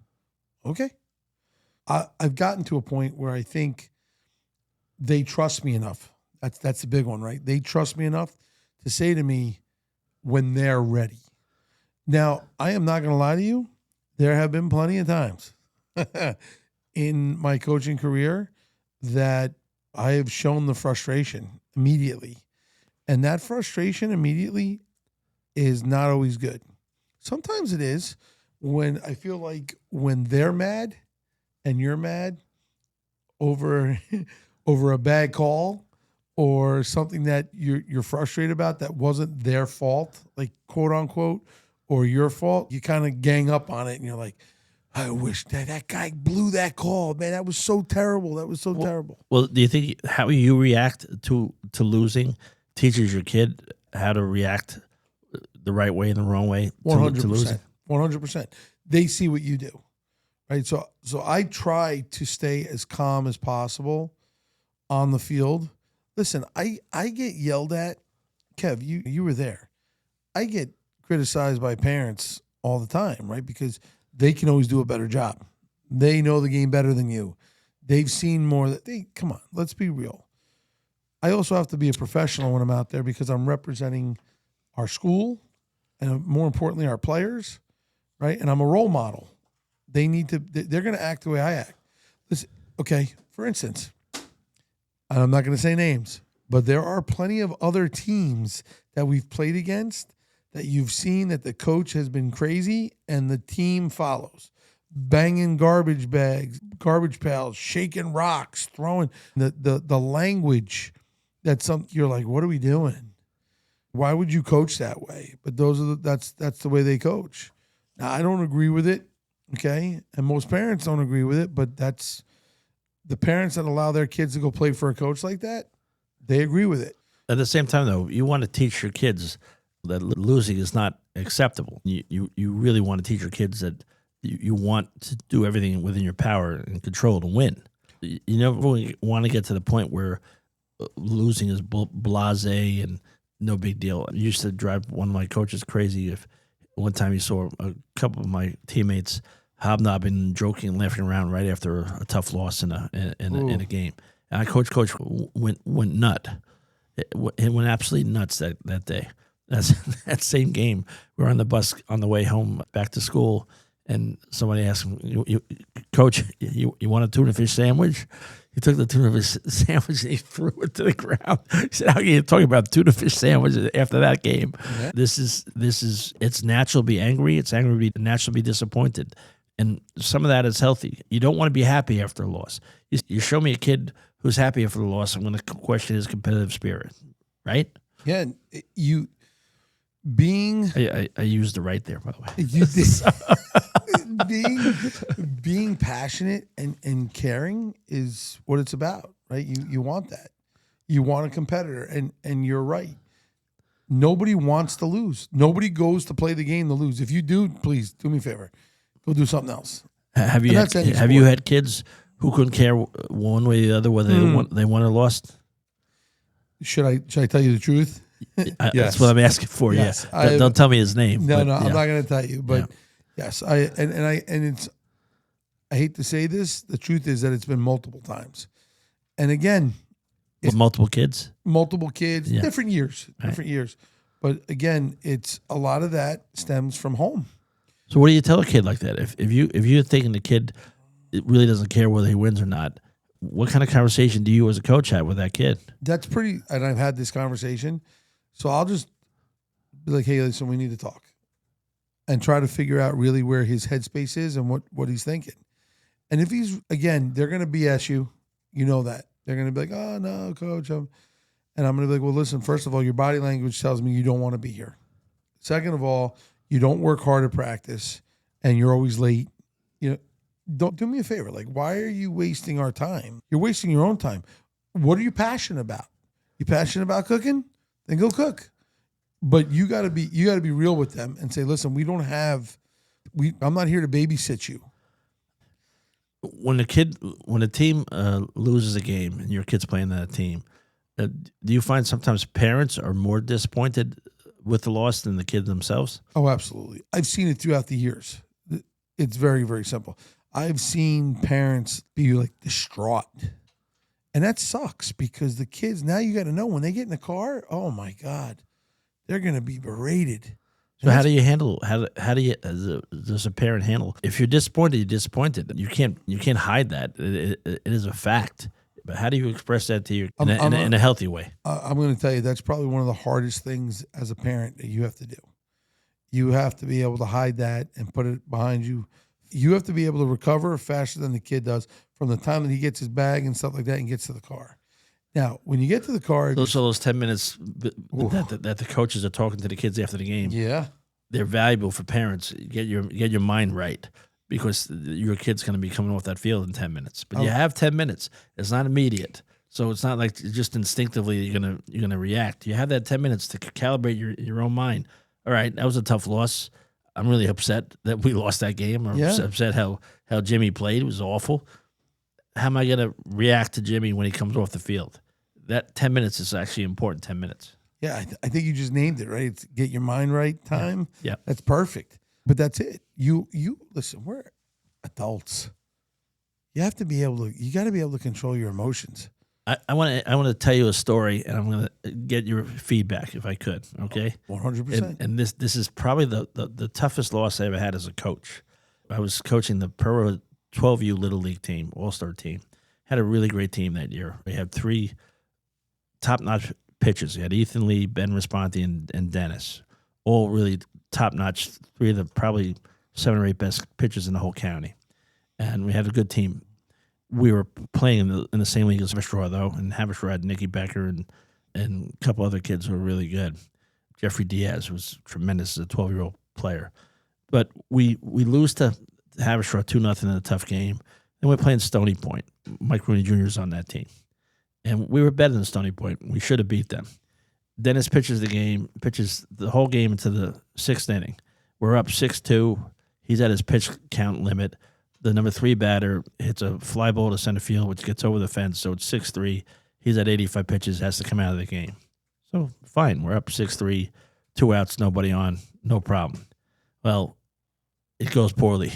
B: Okay. I've gotten to a point where I think they trust me enough. That's the big one, right? They trust me enough to say to me when they're ready. Now, I am not going to lie to you. There have been plenty of times in my coaching career that I have shown the frustration immediately. And that frustration immediately is not always good. Sometimes it is when I feel like when they're mad and you're mad over a bad call or something that you're frustrated about that wasn't their fault, like quote unquote, or your fault, you kind of gang up on it and you're like, I wish that guy blew that call, man. That was so terrible. That was so terrible.
A: Well, do you think how you react to losing teaches your kid how to react the right way and the wrong way
B: 100%,
A: to losing?
B: 100%. They see what you do, right? So I try to stay as calm as possible on the field. Listen, I get yelled at. Kev, you were there. I get criticized by parents all the time, right? Because they can always do a better job. They know the game better than you. They've seen more. Come on, let's be real. I also have to be a professional when I'm out there because I'm representing our school and more importantly, our players, right? And I'm a role model. They're going to act the way I act. Listen, okay, for instance, and I'm not going to say names, but there are plenty of other teams that we've played against that you've seen that the coach has been crazy and the team follows. Banging garbage bags, garbage pails, shaking rocks, throwing the language that you're like, what are we doing? Why would you coach that way? But that's the way they coach. Now, I don't agree with it, okay? And most parents don't agree with it, but that's the parents that allow their kids to go play for a coach like that, they agree with it.
A: At the same time, though, you want to teach your kids that losing is not acceptable. You really want to teach your kids that you want to do everything within your power and control to win. You never want to get to the point where losing is blasé and no big deal. I used to drive one of my coaches crazy if one time he saw a couple of my teammates hobnobbing and joking and laughing around right after a tough loss in a game. And coach went nut. It went absolutely nuts that day. That same game, we were on the bus on the way home back to school, and somebody asked him, Coach, you want a tuna fish sandwich? He took the tuna fish sandwich and he threw it to the ground. He said, how can you talk about tuna fish sandwiches after that game? Yeah. This is it's natural to be angry. It's natural to be disappointed. And some of that is healthy. You don't want to be happy after a loss. You show me a kid who's happy after the loss, I'm going to question his competitive spirit, right?
B: Yeah, you being...
A: I used the right there, by the way.
B: You did. Being passionate and caring is what it's about, right? You want that. You want a competitor, and you're right. Nobody wants to lose. Nobody goes to play the game to lose. If you do, please do me a favor. Go do something else.
A: Have you had kids who couldn't care one way or the other whether they won or lost?
B: Should I tell you the truth?
A: Yes. That's what I'm asking for. Yes. Yeah. Don't tell me his name.
B: No, I'm not going to tell you. But yes, I hate to say this. The truth is that it's been multiple times, and again,
A: with multiple kids,
B: different years. But again, it's a lot of that stems from home.
A: So what do you tell a kid like that? If you're thinking the kid really doesn't care whether he wins or not, what kind of conversation do you as a coach have with that kid?
B: That's pretty, and I've had this conversation, so I'll just be like, hey, listen, we need to talk and try to figure out really where his headspace is and what he's thinking. And if he's, again, they're going to BS you. You know that. They're going to be like, oh, no, coach. And I'm going to be like, well, listen, first of all, your body language tells me you don't want to be here. Second of all, you don't work hard at practice and you're always late. You know, don't do me a favor. Like, why are you wasting our time? You're wasting your own time. What are you passionate about? You passionate about cooking? Then go cook. But you gotta be real with them and say, listen, I'm not here to babysit you.
A: When a team loses a game and your kid's playing that team, do you find sometimes parents are more disappointed with the loss than the kids themselves?
B: Oh, absolutely. I've seen it throughout the years. It's very, very simple. I've seen parents be like distraught. And that sucks because the kids, now you got to know when they get in the car, oh my God, they're going to be berated.
A: So how do you handle, how do you, does a parent handle? If you're disappointed, you're disappointed. You can't hide that. It is a fact. But how do you express that to you in a healthy way?
B: I'm going to tell you, that's probably one of the hardest things as a parent that you have to do. You have to be able to hide that and put it behind you. You have to be able to recover faster than the kid does from the time that he gets his bag and stuff like that and gets to the car. Now, when you get to the car...
A: Those 10 minutes that the coaches are talking to the kids after the game, they're valuable for parents. Get your mind right. Because your kid's going to be coming off that field in 10 minutes. But you have 10 minutes. It's not immediate. So it's not like just instinctively you're gonna react. You have that 10 minutes to calibrate your own mind. All right, that was a tough loss. I'm really upset that we lost that game. I'm upset how Jimmy played. It was awful. How am I going to react to Jimmy when he comes off the field? that 10 minutes is actually important. 10 minutes.
B: Yeah, I think you just named it, right? It's get your mind right time.
A: Yeah.
B: That's perfect. But that's it. You listen, we're adults. You have to be able to, you got to be able to control your emotions.
A: I want to tell you a story, and I'm going to get your feedback if I could. Okay,
B: 100%.
A: And this is probably the toughest loss I ever had as a coach. I was coaching the Pro 12U Little League team, All-Star team. Had a really great team that year. We had 3 top-notch pitchers. We had Ethan Lee, Ben Responti, and Dennis. All really top-notch. 3 of the probably 7 or 8 best pitchers in the whole county. And we had a good team. We were playing in the same league as Haverstraw, though, and Haverstraw had Nicky Becker and a couple other kids who were really good. Jeffrey Diaz was tremendous as a 12-year-old player. But we lose to Haverstraw 2-0 in a tough game. Then we're playing Stony Point. Mike Rooney Jr. is on that team. And we were better than Stony Point. We should have beat them. Dennis pitches the whole game into the 6th inning. We're up 6-2. He's at his pitch count limit. The number 3 batter hits a fly ball to center field, which gets over the fence, so it's 6-3. He's at 85 pitches, has to come out of the game. So, fine, we're up 6-3, 2 outs, nobody on, no problem. Well, it goes poorly.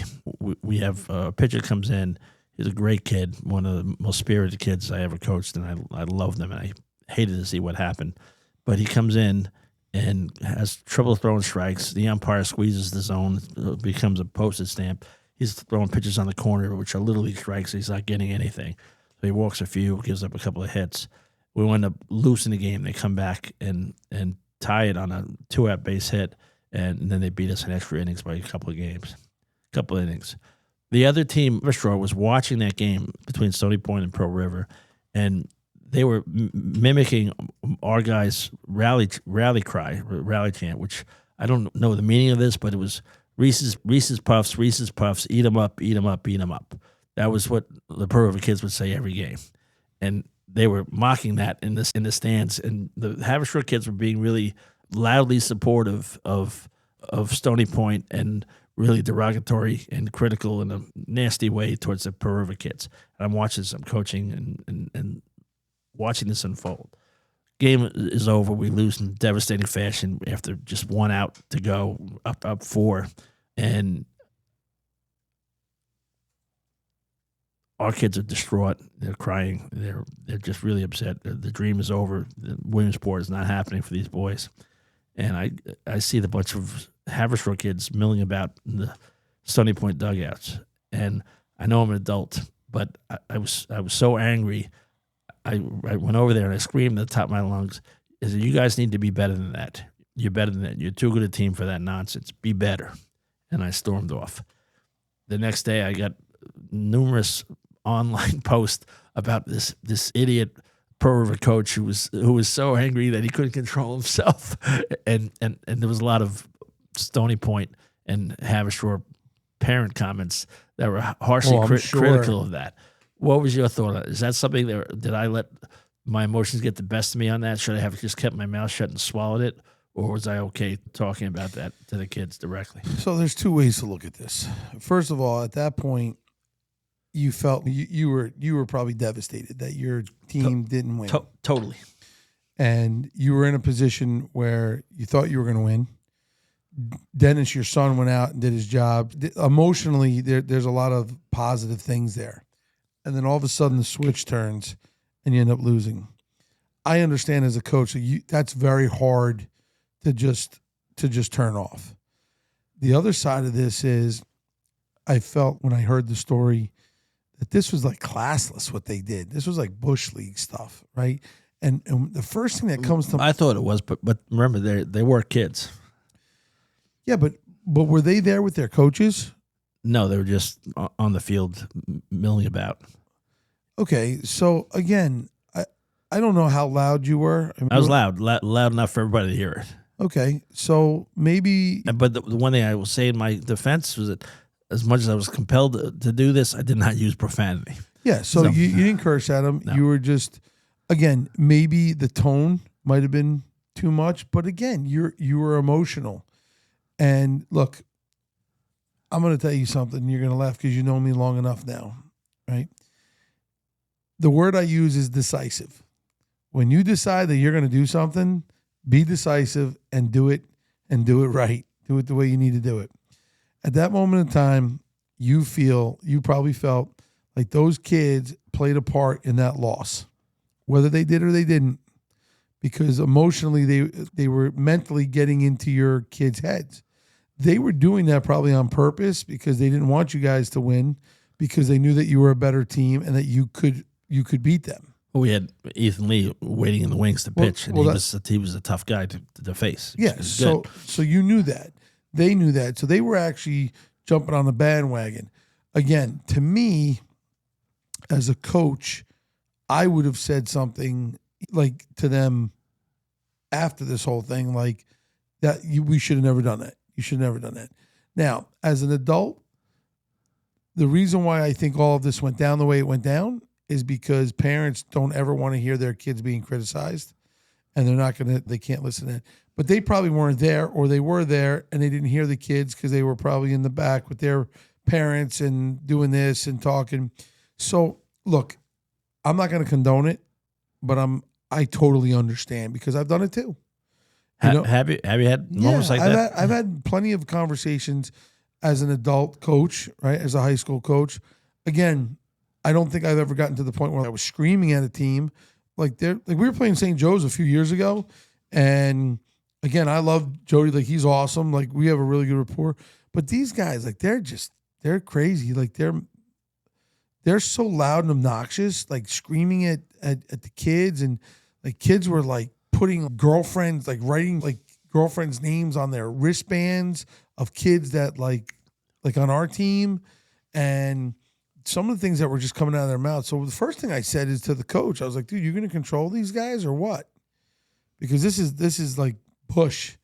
A: We have a pitcher comes in. He's a great kid, one of the most spirited kids I ever coached, and I loved him, and I hated to see what happened. But he comes in and has trouble throwing strikes. The umpire squeezes the zone, becomes a postage stamp. He's throwing pitches on the corner, which are Little League strikes. He's not getting anything. So he walks a few, gives up a couple of hits. We wind up losing the game. They come back and tie it on a 2-out base hit, and then they beat us in extra innings by a couple of innings. The other team, Haverstraw, was watching that game between Stony Point and Pearl River, and they were mimicking our guys' rally chant, which I don't know the meaning of this, but it was Reese's Puffs, eat 'em up, eat 'em up, eat 'em up. That was what the Pearl River kids would say every game. And they were mocking that in the stands. And the Haverstraw kids were being really loudly supportive of Stony Point and really derogatory and critical in a nasty way towards the Pearl River kids. And I'm watching this, I'm coaching and watching this unfold. Game is over. We lose in devastating fashion after just 1 out to go, up 4. And our kids are distraught. They're crying. They're just really upset. The dream is over. The Williamsport is not happening for these boys. And I see the bunch of Haverstraw kids milling about in the Stony Point dugouts. And I know I'm an adult, but I was so angry. I went over there and I screamed at the top of my lungs, I said, you guys need to be better than that. You're better than that. You're too good a team for that nonsense. Be better. And I stormed off. The next day I got numerous online posts about this idiot Pearl River coach who was so angry that he couldn't control himself. And there was a lot of Stony Point and Haverstraw parent comments that were harshly critical of that. What was your thought on it? Is that something did I let my emotions get the best of me on that? Should I have just kept my mouth shut and swallowed it? Or was I okay talking about that to the kids directly?
B: So there's 2 ways to look at this. First of all, at that point, you felt you were probably devastated that your team didn't win.
A: Totally.
B: And you were in a position where you thought you were going to win. Dennis, your son, went out and did his job. Emotionally, there's a lot of positive things there. And then all of a sudden the switch turns and you end up losing. I understand as a coach that's very hard to just turn off. The other side of this is I felt when I heard the story that this was like classless what they did. This was like Bush League stuff, right? And the first thing that comes to
A: I thought it was, but remember they were kids.
B: Yeah, but were they there with their coaches?
A: No, they were just on the field milling about.
B: Okay, so again, I don't know how loud you were.
A: I was loud enough for everybody to hear it.
B: Okay, so maybe.
A: But the one thing I will say in my defense was that as much as I was compelled to do this, I did not use profanity.
B: Yeah, so you didn't curse at him. No. You were just, again, maybe the tone might have been too much, but again, you were emotional. And look, I'm going to tell you something. You're going to laugh because you know me long enough now, right? The word I use is decisive. when you decide that you're going to do something, be decisive and do it right. Do it the way you need to do it. At that moment in time, you probably felt like those kids played a part in that loss, whether they did or they didn't, because emotionally they were mentally getting into your kids' heads. They were doing that probably on purpose because they didn't want you guys to win, because they knew that you were a better team and that you could beat them.
A: Well, we had Ethan Lee waiting in the wings to pitch, and he was a tough guy to face.
B: Yeah, so you knew that. They knew that. So they were actually jumping on the bandwagon. Again, to me, as a coach, I would have said something like to them after this whole thing, like that we should have never done that. You should have never done that. Now, as an adult, the reason why I think all of this went down the way it went down is because parents don't ever want to hear their kids being criticized, and they can't listen to it. But they probably weren't there, or they were there and they didn't hear the kids because they were probably in the back with their parents and doing this and talking. So look, I'm not going to condone it, but I totally understand because I've done it too.
A: Have you had moments like that?
B: I've had plenty of conversations as an adult coach, right? As a high school coach. Again, I don't think I've ever gotten to the point where I was screaming at a team. Like we were playing St. Joe's a few years ago, and again, I love Jody. Like, he's awesome. Like, we have a really good rapport. But these guys, like, they're crazy. Like, they're so loud and obnoxious, like screaming at the kids, and like kids were like putting girlfriends, like writing like girlfriends' names on their wristbands of kids that like on our team, and some of the things that were just coming out of their mouths. So the first thing I said is to the coach, I was like, dude, you're going to control these guys or what? Because this is like push.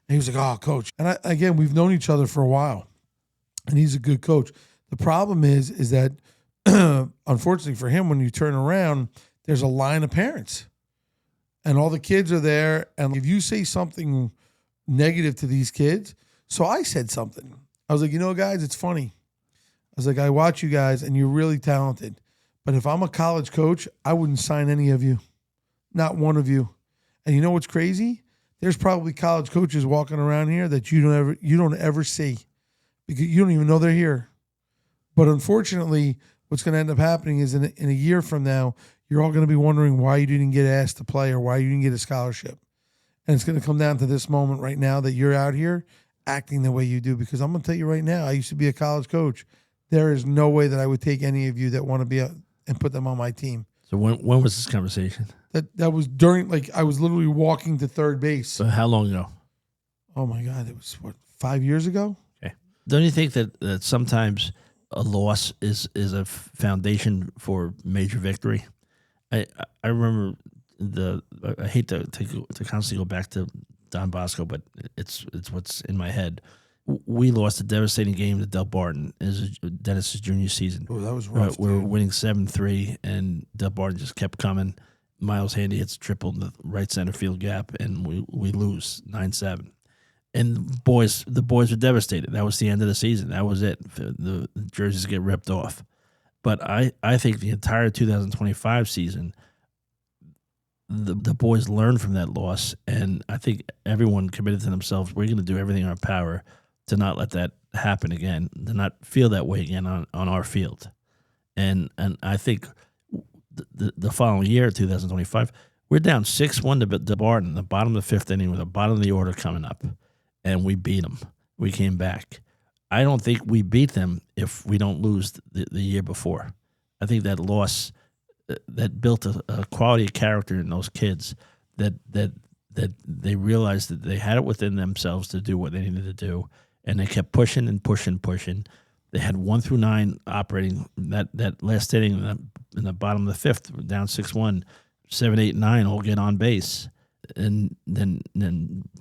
B: And he was like, oh, coach. And again, we've known each other for a while, and he's a good coach. The problem is that unfortunately for him, when you turn around, there's a line of parents and all the kids are there. And if you say something negative to these kids, so I said something. I was like, guys, it's funny. I was like, I watch you guys and you're really talented. But if I'm a college coach, I wouldn't sign any of you. Not one of you. And you know what's crazy? There's probably college coaches walking around here that you don't ever see because you don't even know they're here. But unfortunately, what's going to end up happening is in a year from now, you're all going to be wondering why you didn't get asked to play or why you didn't get a scholarship. And it's going to come down to this moment right now that you're out here acting the way you do. Because I'm going to tell you right now, I used to be a college coach. There is no way that I would take any of you that want to be out and put them on my team.
A: So when was this conversation?
B: That was during, like, I was literally walking to third base.
A: So how long ago?
B: Oh my God, it was 5 years ago?
A: Okay. Don't you think that sometimes a loss is a foundation for major victory? I remember I hate to constantly go back to Don Bosco, but it's what's in my head. We lost a devastating game to Del Barton. It was Dennis's junior season.
B: Oh, that was rough.
A: We were winning 7-3, and Del Barton just kept coming. Miles Handy hits a triple in the right center field gap, and we lose 9-7. And the boys were devastated. That was the end of the season. That was it. The jerseys get ripped off. But I think the entire 2025 season, the boys learned from that loss, and I think everyone committed to themselves, we're going to do everything in our power to not let that happen again, to not feel that way again on our field. And I think the following year, 2025, we're down 6-1 to Del Barton in the bottom of the fifth inning with the bottom of the order coming up, and we beat them. We came back. I don't think we beat them if we don't lose the year before. I think that loss that built a quality of character in those kids that they realized that they had it within themselves to do what they needed to do, and they kept pushing and pushing. They had 1 through 9 operating. That last inning in the bottom of the fifth, down 6-1, 7, 8, 9 all get on base, and then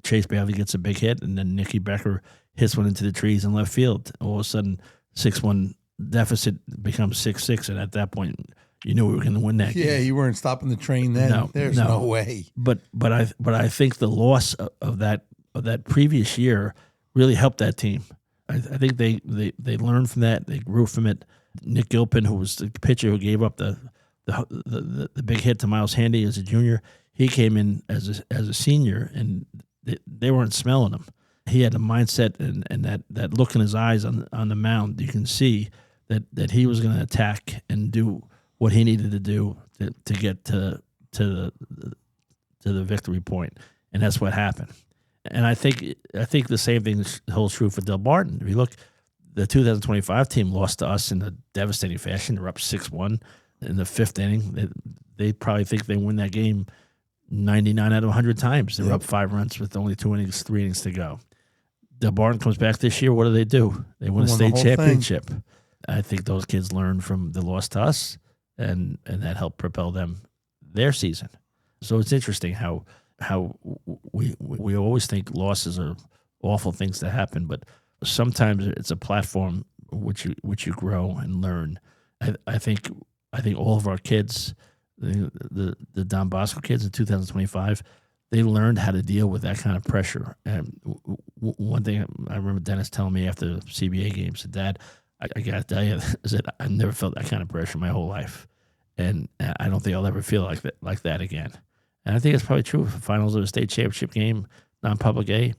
A: Chase Bailey gets a big hit, and then Nicky Becker hits one into the trees in left field. All of a sudden, 6-1 deficit becomes 6-6, and at that point, you knew we were going to win that game.
B: Yeah, you weren't stopping the train then.
A: No,
B: There's no way.
A: But I think the loss of that previous year really helped that team. I think they learned from that. They grew from it. Nick Gilpin, who was the pitcher who gave up the the big hit to Miles Handy as a junior. He came in as a senior, and they weren't smelling him. He had a mindset and that look in his eyes on the mound. You can see that he was going to attack and do what he needed to do to get to the victory point, and that's what happened. And I think the same thing holds true for Del Barton. If you look, the 2025 team lost to us in a devastating fashion. They're up 6-1 in the fifth inning. They probably think they win that game 99 out of 100 times. They're up 5 runs with only 3 innings to go. Del Barton comes back this year. What do? They win a state championship. I think those kids learned from the loss to us, and that helped propel them their season. So it's interesting how we always think losses are awful things to happen, but sometimes it's a platform which you grow and learn. I think all of our kids, the Don Bosco kids in 2025, they learned how to deal with that kind of pressure. And one thing I remember Dennis telling me after the CBA game, said, "Dad, I got to tell you, I've never felt that kind of pressure my whole life, and I don't think I'll ever feel like that again." And I think it's probably true for finals of a state championship game, non-public A.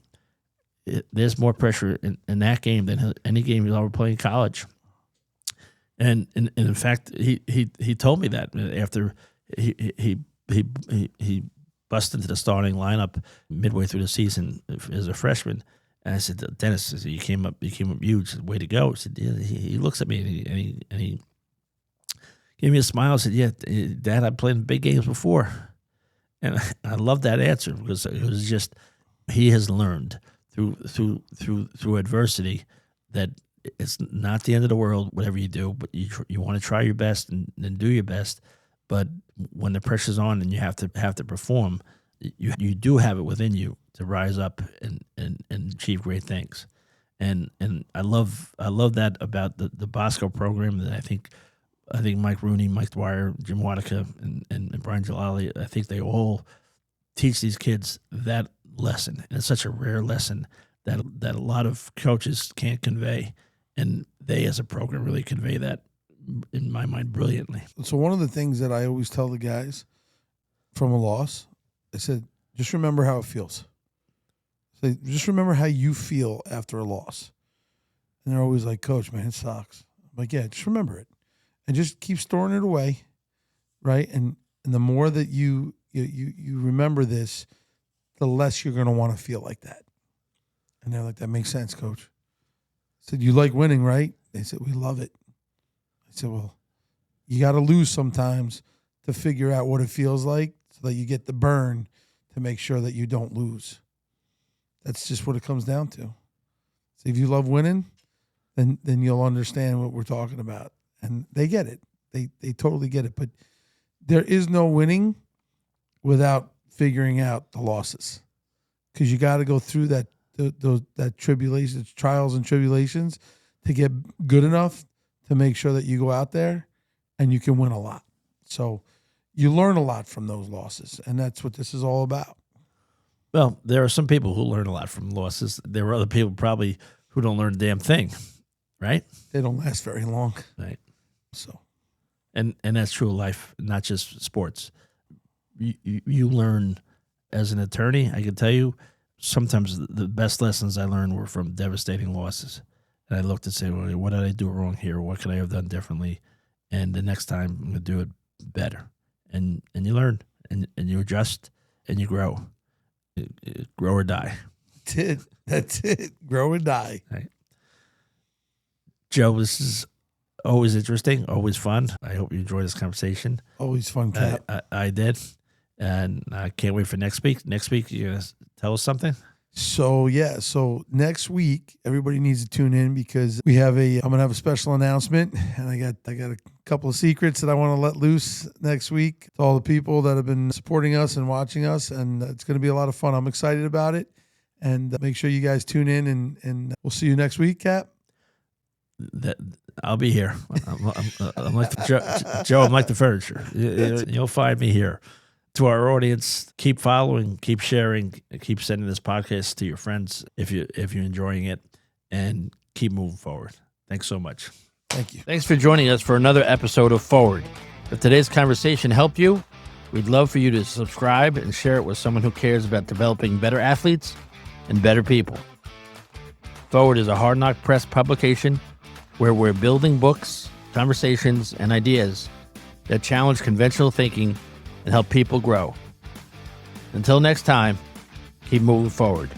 A: There's more pressure in that game than any game you'll ever play in college. And in fact, he told me that after he busted into the starting lineup midway through the season as a freshman. And I said, "Dennis, you came up huge. Way to go." He said, "Yeah." He looks at me and he gave me a smile. I said, "Yeah, Dad, I've played in big games before." And I love that answer because it was just, he has learned through adversity that it's not the end of the world, whatever you do, but you want to try your best and do your best. But when the pressure's on and you have to perform, you do have it within you to rise up and achieve great things. And I love that about the Bosco program. That I think Mike Rooney, Mike Dwyer, Jim Wadika, and Brian Jalali, I think they all teach these kids that lesson. And it's such a rare lesson that a lot of coaches can't convey. And they, as a program, really convey that, in my mind, brilliantly.
B: So one of the things that I always tell the guys from a loss, I said, just remember how it feels. So just remember how you feel after a loss. And they're always like, "Coach, man, it sucks." I'm like, "Yeah, just remember it. And just keep storing it away, right? And the more that you remember this, the less you're going to want to feel like that." And they're like, "That makes sense, Coach." I said, "You like winning, right?" They said, "We love it." I said, "Well, you got to lose sometimes to figure out what it feels like so that you get the burn to make sure that you don't lose." That's just what it comes down to. So if you love winning, then you'll understand what we're talking about. And they get it. They totally get it. But there is no winning without figuring out the losses, because you got to go through that tribulations, trials and tribulations, to get good enough to make sure that you go out there and you can win a lot. So you learn a lot from those losses, and that's what this is all about.
A: Well, there are some people who learn a lot from losses. There are other people probably who don't learn a damn thing, right?
B: They don't last very long.
A: Right.
B: So,
A: and that's true of life, not just sports. You learn as an attorney. I can tell you, sometimes the best lessons I learned were from devastating losses. And I looked and said, "Well, what did I do wrong here? What could I have done differently? And the next time I'm going to do it better." And you learn, and you adjust, and you grow. Grow or die.
B: That's it. Grow or die.
A: Right. Joe, this is always interesting, always fun. I hope you enjoyed this conversation.
B: Always fun, Cap.
A: I did. And I can't wait for next week. Next week, you're going to tell us something?
B: So next week, everybody needs to tune in, because I'm going to have a special announcement, and I got a couple of secrets that I want to let loose next week to all the people that have been supporting us and watching us, and it's going to be a lot of fun. I'm excited about it, and make sure you guys tune in, and we'll see you next week, Cap.
A: I'll be here. I'm like Joe. I'm like the furniture. You'll find me here. To our audience, keep following, keep sharing, keep sending this podcast to your friends if you're enjoying it, and keep moving forward. Thanks so much.
B: Thank you.
A: Thanks for joining us for another episode of Forward. If today's conversation helped you, we'd love for you to subscribe and share it with someone who cares about developing better athletes and better people. Forward is a Hard Knock Press publication where we're building books, conversations, and ideas that challenge conventional thinking and help people grow. Until next time, keep moving forward.